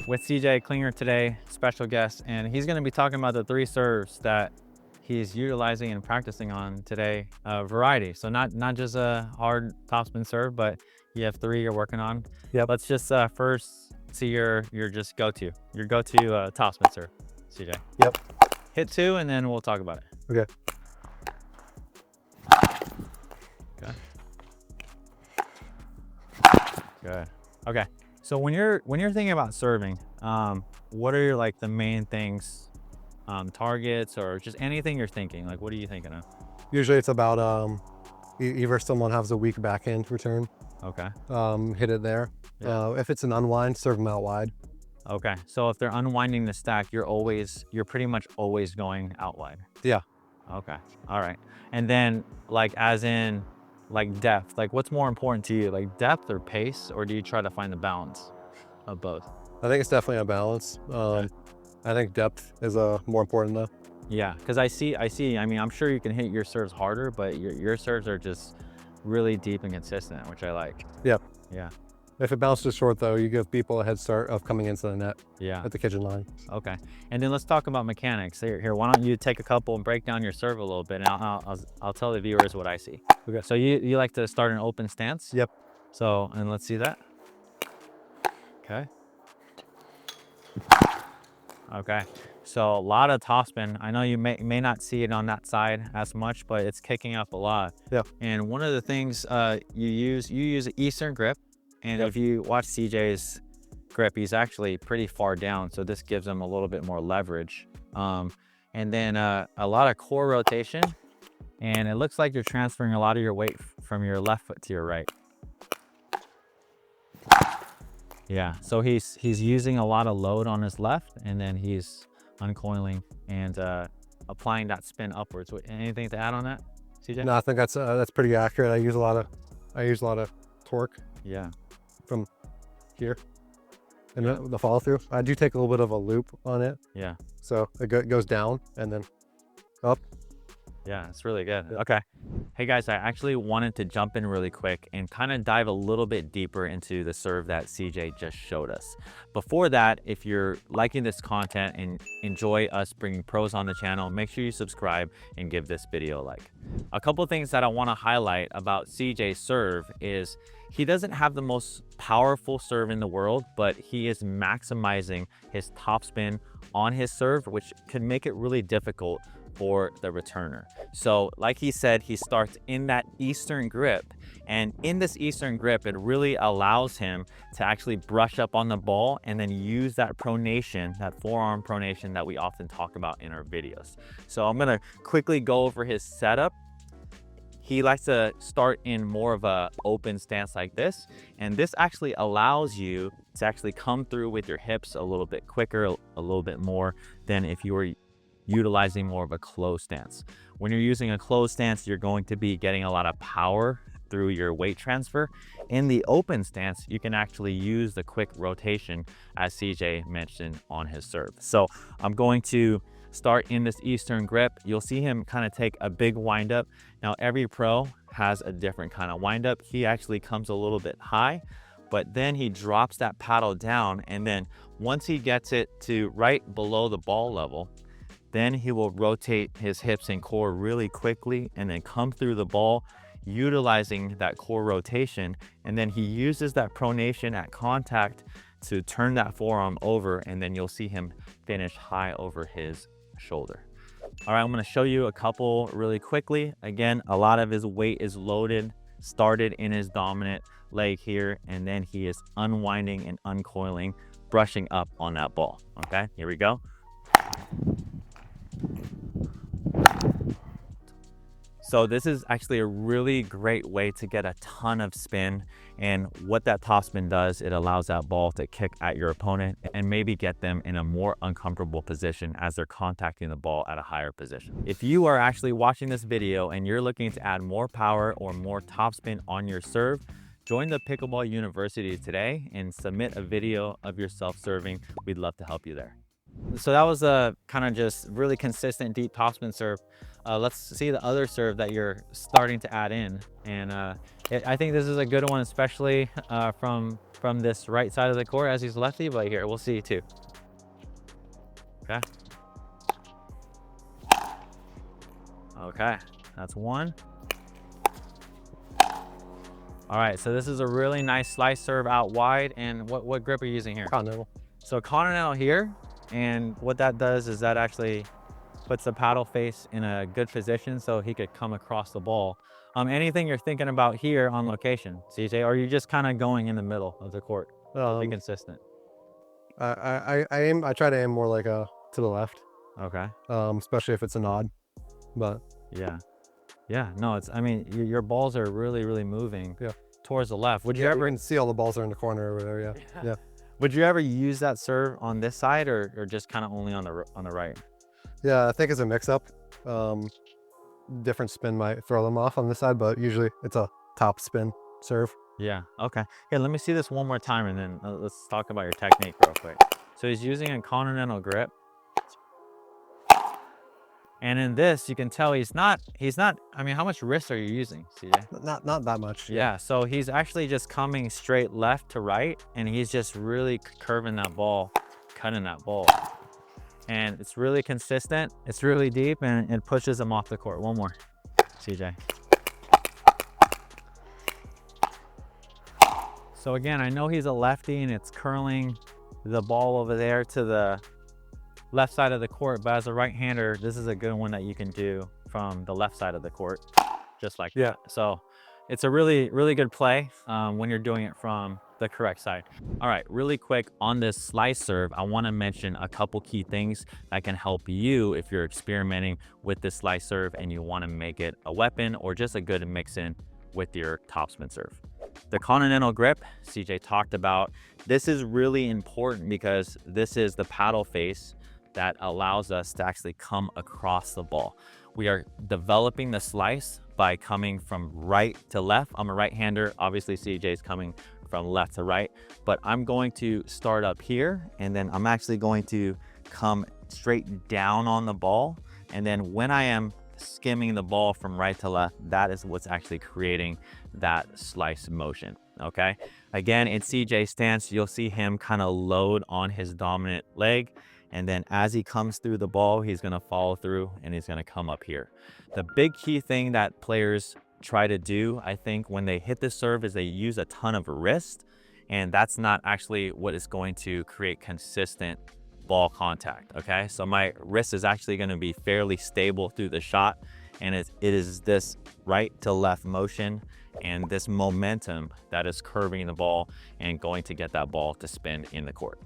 with CJ Klinger today, special guest, and he's going to be talking about the 3 serves that he's utilizing and practicing on today. Variety, so not just a hard topspin serve, but you have 3 you're working on. Yep. Let's just first see your just go-to topspin serve, CJ. Yep. Hit 2 and then we'll talk about it. Okay. Okay. Good. Okay. So when you're thinking about serving, what are like the main things, targets, or just anything you're thinking? Like, what are you thinking of? Usually it's about either someone has a weak backhand return, Okay. hit it there. Yeah. If it's an unwind, serve them out wide. Okay. So if they're unwinding the stack, you're pretty much always going out wide. Yeah. Okay. All right. And then like as in like depth, like what's more important to you, like depth or pace, or do you try to find the balance of both? I think it's definitely a balance. Okay. I think depth is more important though. Yeah, because I see. I mean, I'm sure you can hit your serves harder, but your serves are just really deep and consistent, which I like. Yep. Yeah. If it bounces short though, you give people a head start of coming into the net Yeah. at the kitchen line. Okay. And then let's talk about mechanics. Here, why don't you take a couple and break down your serve a little bit, and I'll tell the viewers what I see. Okay. So you like to start an open stance? Yep. So, and let's see that. Okay. Okay. So a lot of topspin. I know you may not see it on that side as much, but it's kicking up a lot. Yeah. And one of the things you use an Eastern grip, and Yep. if you watch CJ's grip, he's actually pretty far down, so this gives him a little bit more leverage. And then a lot of core rotation, and it looks like you're transferring a lot of your weight from your left foot to your right. Yeah, so he's using a lot of load on his left, and then he's uncoiling and applying that spin upwards. Anything to add on that, CJ? No, I think that's pretty accurate. I use a lot of torque Yeah. from here and the follow through. I do take a little bit of a loop on it. Yeah. So it goes down and then up. Yeah, it's really good. Yeah. Okay. Hey guys, I actually wanted to jump in really quick and kind of dive a little bit deeper into the serve that CJ just showed us. Before that, if you're liking this content and enjoy us bringing pros on the channel, make sure you subscribe and give this video a like. A couple things that I want to highlight about CJ's serve is he doesn't have the most powerful serve in the world, but he is maximizing his topspin on his serve, which can make it really difficult for the returner. So like he said, he starts in that Eastern grip, and in this Eastern grip, it really allows him to actually brush up on the ball and then use that pronation, that forearm pronation that we often talk about in our videos. So I'm gonna quickly go over his setup. He likes to start in more of a open stance like this, and this actually allows you to actually come through with your hips a little bit quicker, a little bit more than if you were utilizing more of a closed stance. When you're using a closed stance, you're going to be getting a lot of power through your weight transfer. In the open stance, you can actually use the quick rotation as CJ mentioned on his serve. So I'm going to start in this Eastern grip. You'll see him kind of take a big windup. Now every pro has a different kind of windup. He actually comes a little bit high, but then he drops that paddle down, and then once he gets it to right below the ball level, then he will rotate his hips and core really quickly and then come through the ball utilizing that core rotation. And then he uses that pronation at contact to turn that forearm over, and then you'll see him finish high over his shoulder. All right, I'm gonna show you a couple really quickly. Again, a lot of his weight is loaded, started in his dominant leg here, and then he is unwinding and uncoiling, brushing up on that ball. Okay, here we go. So this is actually a really great way to get a ton of spin, and what that topspin does, it allows that ball to kick at your opponent and maybe get them in a more uncomfortable position as they're contacting the ball at a higher position. If you are actually watching this video and you're looking to add more power or more topspin on your serve, join the Pickleball University today and submit a video of yourself serving. We'd love to help you there. So that was a kind of just really consistent deep topspin serve. Let's see the other serve that you're starting to add in. And I think this is a good one, especially from this right side of the court as he's lefty, but here, we'll see too. Okay. Okay, that's one. All right, so this is a really nice slice serve out wide. And what grip are you using here? Continental. So continental here, and what that does is that actually puts the paddle face in a good position so he could come across the ball. Anything you're thinking about here on location, CJ, or are you just kind of going in the middle of the court? Be consistent. I try to aim more like to the left. Okay. Especially if it's an odd, but yeah, no, I mean, your balls are really moving towards the left. Would you you ever can see all the balls are in the corner over there? Yeah. Would you ever use that serve on this side, or just kind of only on the right? Yeah, I think it's a mix-up. Different spin might throw them off on this side, but usually it's a top spin serve. Yeah, okay. Here, let me see this one more time, and then let's talk about your technique real quick. So he's using a continental grip. And in this, you can tell he's not, I mean, how much wrist are you using, CJ? Not that much. Yeah, so he's actually just coming straight left to right, and he's just really curving that ball, cutting that ball. And it's really consistent, it's really deep, and it pushes him off the court. One more, CJ. So again, I know he's a lefty and it's curling the ball over there to the left side of the court, but as a right-hander, this is a good one that you can do from the left side of the court, just like that. So it's a really good play when you're doing it from the correct side. All right, really quick on this slice serve, I want to mention a couple key things that can help you if you're experimenting with this slice serve and you want to make it a weapon or just a good mix-in with your topspin serve. The continental grip CJ talked about, this is really important because this is the paddle face that allows us to actually come across the ball. We are developing the slice by coming from right to left. I'm a right-hander, obviously CJ is coming from left to right, but I'm going to start up here, and then I'm actually going to come straight down on the ball. And then when I am skimming the ball from right to left, that is what's actually creating that slice motion. Okay, again, in CJ's stance, you'll see him kind of load on his dominant leg, and then as he comes through the ball, he's going to follow through and he's going to come up here. The big key thing that players try to do, I think, when they hit the serve is they use a ton of wrist, and that's not actually what is going to create consistent ball contact. Okay, so my wrist is actually going to be fairly stable through the shot, and it is this right to left motion and this momentum that is curving the ball and going to get that ball to spin in the court.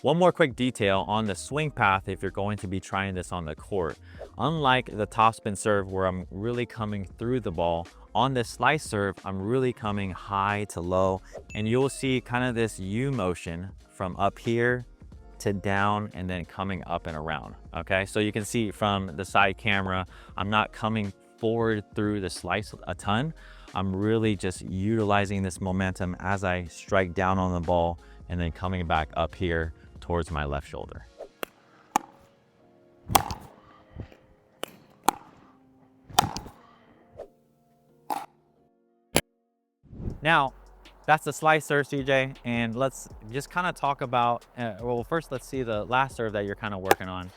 One more quick detail on the swing path if you're going to be trying this on the court. Unlike the topspin serve where I'm really coming through the ball, on this slice serve, I'm really coming high to low, and you'll see kind of this U motion from up here to down and then coming up and around. Okay, so you can see from the side camera, I'm not coming forward through the slice a ton. I'm really just utilizing this momentum as I strike down on the ball and then coming back up here towards my left shoulder. Now, that's the slice serve, CJ, and let's just kind of talk about, well, first let's see the last serve that you're kind of working on.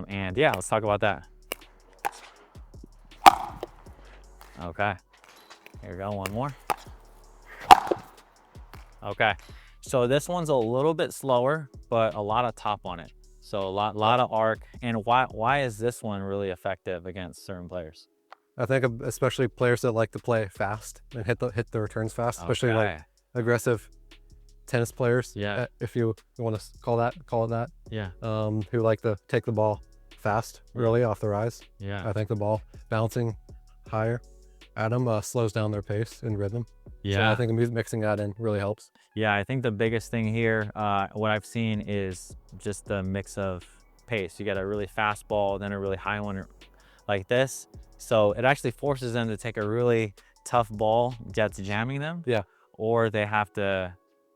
And yeah, let's talk about that. Okay, here we go, one more. Okay, so this one's a little bit slower, but a lot of top on it. So a lot of arc. And why is this one really effective against certain players? I think especially players that like to play fast and hit the returns fast, especially like aggressive tennis players. Yeah. If you want to call it that. Yeah. Who like to take the ball fast, really off the rise. Yeah. I think the ball bouncing higher at them slows down their pace and rhythm. Yeah. So I think mixing that in really helps. Yeah, I think the biggest thing here, what I've seen is just the mix of pace. You get a really fast ball, then a really high one like this. So it actually forces them to take a really tough ball that's jamming them. Yeah. Or they have to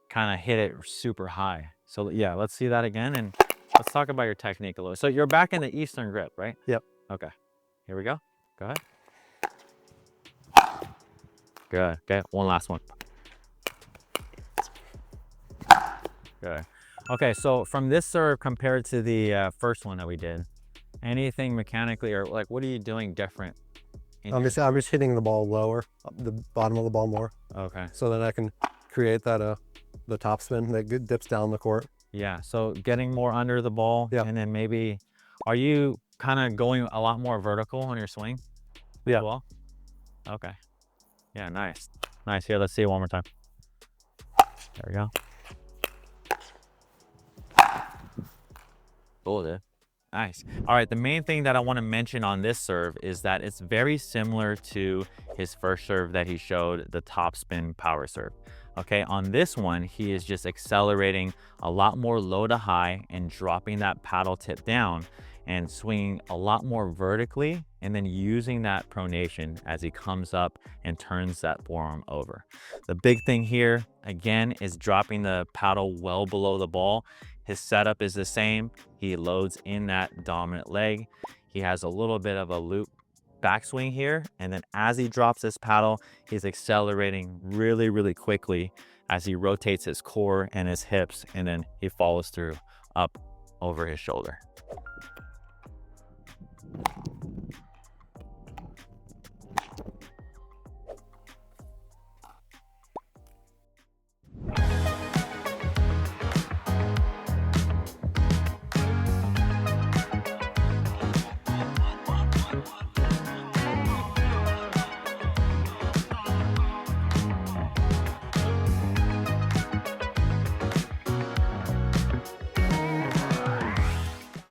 kind of hit it super high. So yeah, let's see that again. And Let's talk about your technique a little. So you're back in the Eastern grip, right? Yep. Okay. Here we go. Go ahead. Good. Okay. One last one. Good. Okay. So from this serve compared to the first one that we did, anything mechanically or like what are you doing different? I'm just hitting the ball lower, the bottom of the ball more. Okay. So then I can create that the top spin that dips down the court. Yeah. So getting more under the ball. Yeah. And then maybe, are you kind of going a lot more vertical on your swing? Yeah. As well? Okay. Yeah. Nice. Nice. Here, let's see it one more time. There we go. Cool, dude. Nice. All right, the main thing that I want to mention on this serve is that it's very similar to his first serve that he showed, the topspin power serve. Okay, on this one, he is just accelerating a lot more low to high and dropping that paddle tip down and swinging a lot more vertically and then using that pronation as he comes up and turns that forearm over. The big thing here, again, is dropping the paddle well below the ball. His setup is the same. He loads in that dominant leg. He has a little bit of a loop backswing here. And then as he drops this paddle, he's accelerating really, really quickly as he rotates his core and his hips. And then he follows through up over his shoulder.